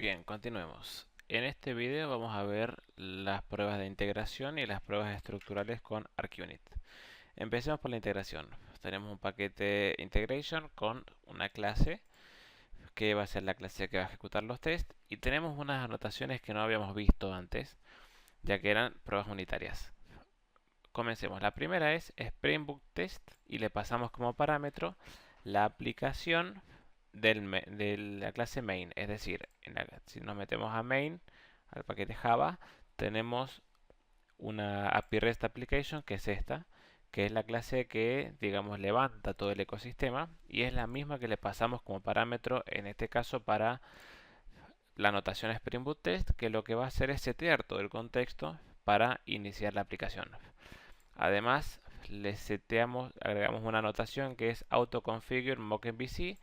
Bien, continuemos. En este video vamos a ver las pruebas de integración y las pruebas estructurales con ArcUnit. Empecemos por la integración. Tenemos un paquete integration con una clase que va a ser la clase que va a ejecutar los tests y tenemos unas anotaciones que no habíamos visto antes, ya que eran pruebas unitarias. Comencemos. La primera es Spring Boot Test y le pasamos como parámetro la aplicación de la clase main. Es decir, si nos metemos a main, al paquete Java, tenemos una API REST Application que es esta, que es la clase que, digamos, levanta todo el ecosistema y es la misma que le pasamos como parámetro, en este caso para la anotación Spring Boot Test, que lo que va a hacer es setear todo el contexto para iniciar la aplicación. Además, agregamos una anotación que es autoconfigure mockMVC,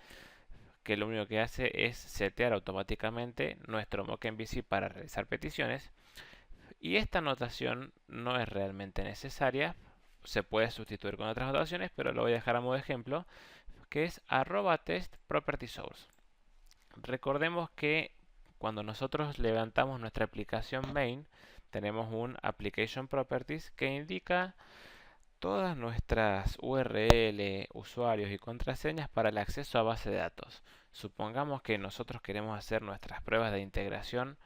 que lo único que hace es setear automáticamente nuestro mockMVC para realizar peticiones. Y esta anotación no es realmente necesaria, se puede sustituir con otras anotaciones, pero lo voy a dejar a modo de ejemplo, que es @test_property_source. Recordemos que cuando nosotros levantamos nuestra aplicación main, tenemos un application properties que indica todas nuestras URL, usuarios y contraseñas para el acceso a base de datos. Supongamos que nosotros queremos hacer nuestras pruebas de integración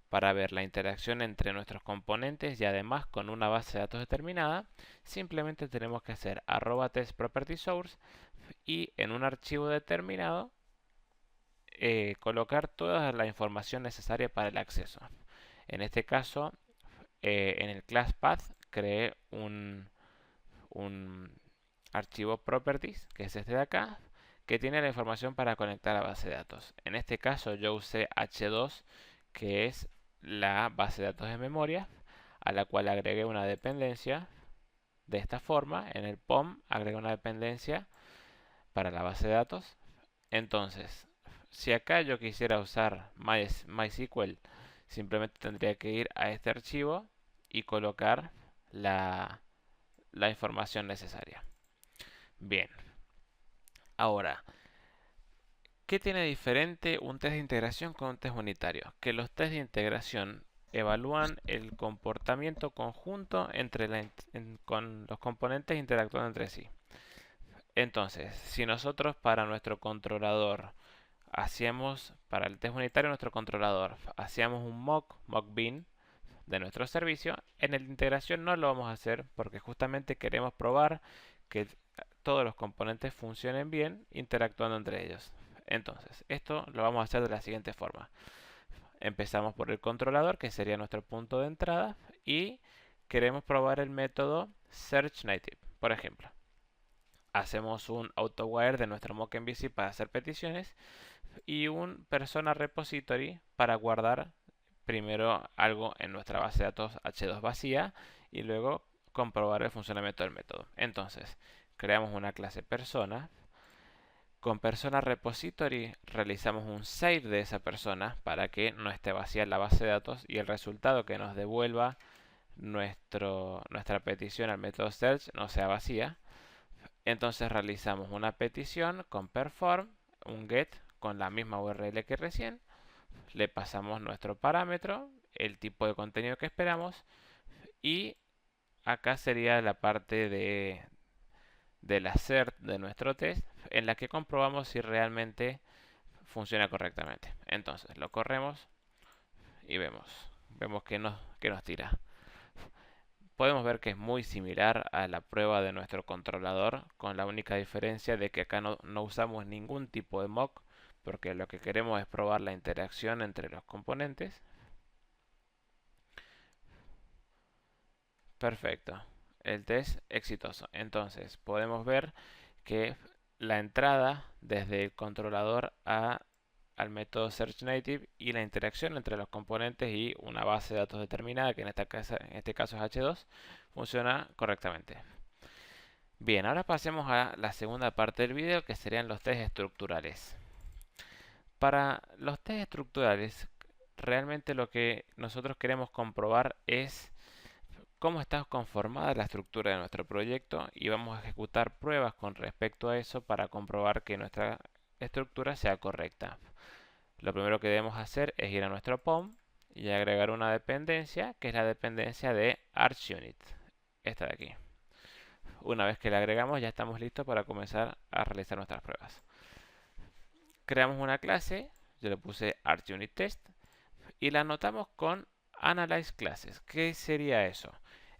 para ver la interacción entre nuestros componentes y además con una base de datos determinada. Simplemente tenemos que hacer @test_property_source y en un archivo determinado colocar toda la información necesaria para el acceso. En este caso, en el class path creé un archivo properties, que es este de acá, que tiene la información para conectar a base de datos. En este caso yo usé H2, que es la base de datos de memoria, a la cual agregué una dependencia de esta forma. En el POM agregué una dependencia para la base de datos. Entonces, si acá yo quisiera usar MySQL, simplemente tendría que ir a este archivo y colocar la información necesaria. Bien, ahora, ¿qué tiene diferente un test de integración con un test unitario? Que los test de integración evalúan el comportamiento conjunto con los componentes interactuando entre sí. Entonces, si nosotros para nuestro controlador para el test unitario nuestro controlador, hacíamos un mock_bin de nuestro servicio, en la integración no lo vamos a hacer porque justamente queremos probar que todos los componentes funcionen bien interactuando entre ellos. Entonces, esto lo vamos a hacer de la siguiente forma. Empezamos por el controlador, que sería nuestro punto de entrada, y queremos probar el método searchNative. Por ejemplo, hacemos un AutoWire de nuestro mockMVC para hacer peticiones y un persona repository para guardar primero algo en nuestra base de datos H2 vacía y luego comprobar el funcionamiento del método. Entonces, creamos una clase persona. Con persona repository realizamos un save de esa persona para que no esté vacía la base de datos y el resultado que nos devuelva nuestra petición al método search no sea vacía. Entonces realizamos una petición con perform, un get con la misma URL que recién, le pasamos nuestro parámetro, el tipo de contenido que esperamos y acá sería la parte del assert de nuestro test en la que comprobamos si realmente funciona correctamente. Entonces lo corremos y vemos que nos tira. Podemos ver que es muy similar a la prueba de nuestro controlador, con la única diferencia de que acá no usamos ningún tipo de mock, porque lo que queremos es probar la interacción entre los componentes. Perfecto, el test exitoso. Entonces podemos ver que la entrada desde el controlador al método searchNative y la interacción entre los componentes y una base de datos determinada, que en este caso es H2, funciona correctamente. Bien, ahora pasemos a la segunda parte del video, que serían los test estructurales. Para los test estructurales, realmente lo que nosotros queremos comprobar es cómo está conformada la estructura de nuestro proyecto y vamos a ejecutar pruebas con respecto a eso para comprobar que nuestra estructura sea correcta. Lo primero que debemos hacer es ir a nuestro POM y agregar una dependencia, que es la dependencia de ArchUnit, esta de aquí. Una vez que la agregamos, ya estamos listos para comenzar a realizar nuestras pruebas. Creamos una clase, yo le puse ArchUnitTest, y la anotamos con AnalyzeClasses. ¿Qué sería eso?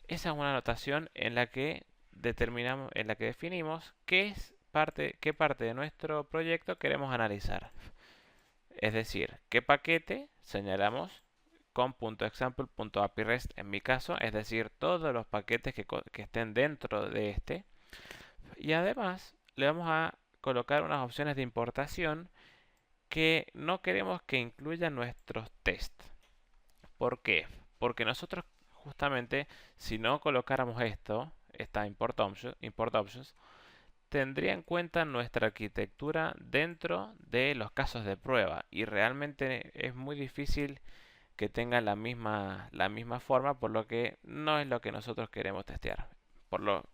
Esa es una anotación en la que definimos qué parte de nuestro proyecto queremos analizar. Es decir, qué paquete señalamos con .example.apyrest en mi caso, es decir, todos los paquetes que estén dentro de este. Y además le vamos a colocar unas opciones de importación que no queremos que incluyan nuestros tests. ¿Por qué? Porque nosotros justamente si no colocáramos esta import options, tendría en cuenta nuestra arquitectura dentro de los casos de prueba y realmente es muy difícil que tengan la misma forma, por lo que no es lo que nosotros queremos testear.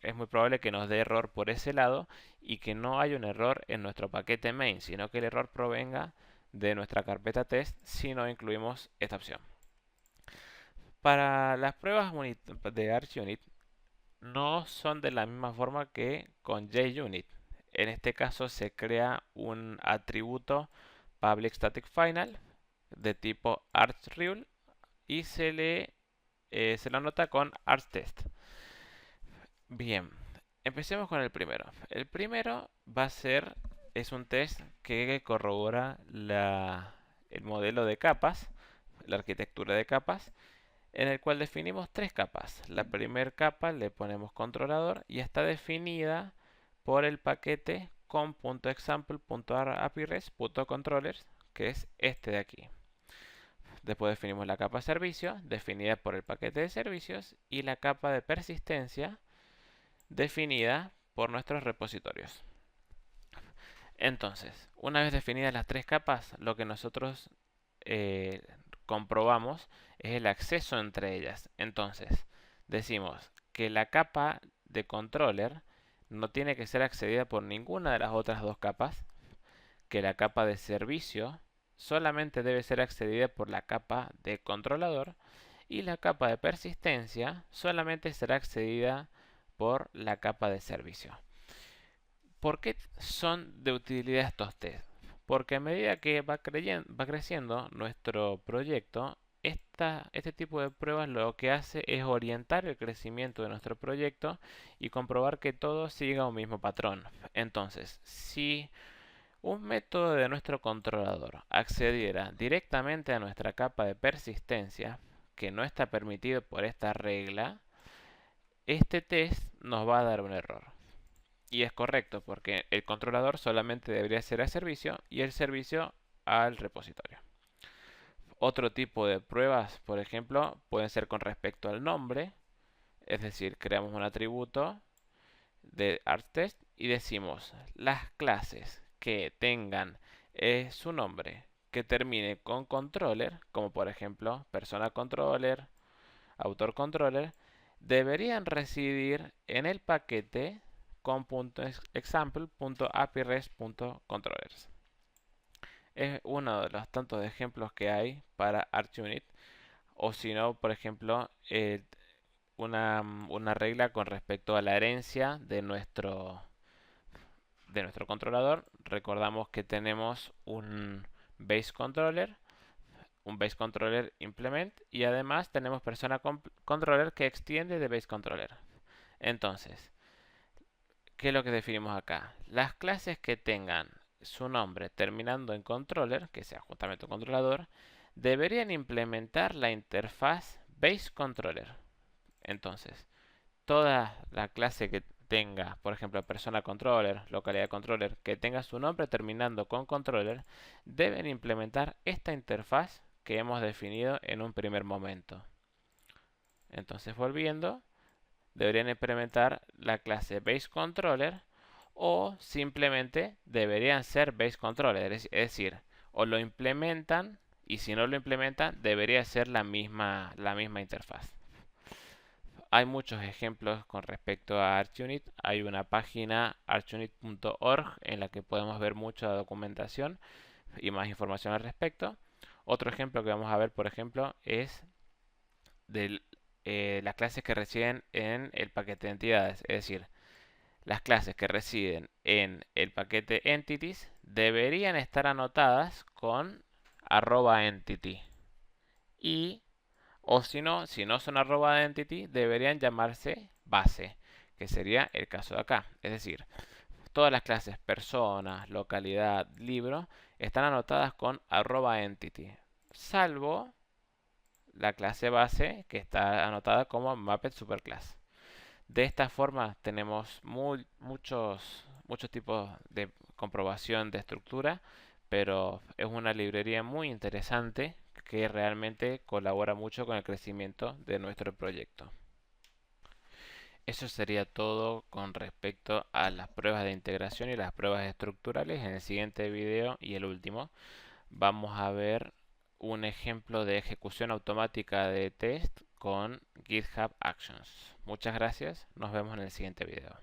Es muy probable que nos dé error por ese lado y que no haya un error en nuestro paquete main, sino que el error provenga de nuestra carpeta test si no incluimos esta opción. Para las pruebas de ArchUnit no son de la misma forma que con JUnit. En este caso se crea un atributo public static final de tipo ArchRule y se lo anota con ArchTest. Bien, empecemos con el primero. El primero es un test que corrobora el modelo de capas, la arquitectura de capas, en el cual definimos tres capas. La primera capa le ponemos controlador y está definida por el paquete con .example.apyrest.controllers, que es este de aquí. Después definimos la capa servicio, definida por el paquete de servicios, y la capa de persistencia, definida por nuestros repositorios. Entonces, una vez definidas las tres capas, lo que nosotros comprobamos es el acceso entre ellas. Entonces, decimos que la capa de controller no tiene que ser accedida por ninguna de las otras dos capas, que la capa de servicio solamente debe ser accedida por la capa de controlador y la capa de persistencia solamente será accedida por la capa de servicio. ¿Por qué son de utilidad estos tests? Porque a medida que va creciendo nuestro proyecto, este tipo de pruebas lo que hace es orientar el crecimiento de nuestro proyecto y comprobar que todo siga un mismo patrón. Entonces, si un método de nuestro controlador accediera directamente a nuestra capa de persistencia, que no está permitido por esta regla, este test nos va a dar un error. Y es correcto, porque el controlador solamente debería ser al servicio y el servicio al repositorio. Otro tipo de pruebas, por ejemplo, pueden ser con respecto al nombre, es decir, creamos un atributo de ArchTest y decimos las clases que tengan su nombre que termine con controller, como por ejemplo persona controller, autor controller, deberían residir en el paquete con .example.apyrest.controllers. Es uno de los tantos ejemplos que hay para ArchUnit, o si no, por ejemplo, una regla con respecto a la herencia de nuestro controlador. Recordamos que tenemos un base controller implement y además tenemos persona controller que extiende de base controller. Entonces, ¿qué es lo que definimos acá? Las clases que tengan su nombre terminando en controller, que sea justamente un controlador, deberían implementar la interfaz base controller. Entonces, toda la clase que tenga, por ejemplo, persona controller, localidad controller, que tenga su nombre terminando con controller, deben implementar esta interfaz que hemos definido en un primer momento. Entonces, volviendo, deberían implementar la clase baseController o simplemente deberían ser baseController, es decir, o lo implementan y si no lo implementan debería ser la misma interfaz. Hay muchos ejemplos con respecto a ArchUnit. Hay una página archunit.org en la que podemos ver mucha documentación. y más información al respecto. Otro ejemplo que vamos a ver, por ejemplo, es de las clases que residen en el paquete de entidades. Es decir, las clases que residen en el paquete entities deberían estar anotadas con @entity. Y, o si no son @entity, deberían llamarse base, que sería el caso de acá. Es decir, todas las clases persona, localidad, libro están anotadas con @entity, salvo la clase base que está anotada como mapped superclass. De esta forma tenemos muchos tipos de comprobación de estructura, pero es una librería muy interesante que realmente colabora mucho con el crecimiento de nuestro proyecto. Eso sería todo con respecto a las pruebas de integración y las pruebas estructurales. En el siguiente video y el último vamos a ver un ejemplo de ejecución automática de test con GitHub Actions. Muchas gracias, nos vemos en el siguiente video.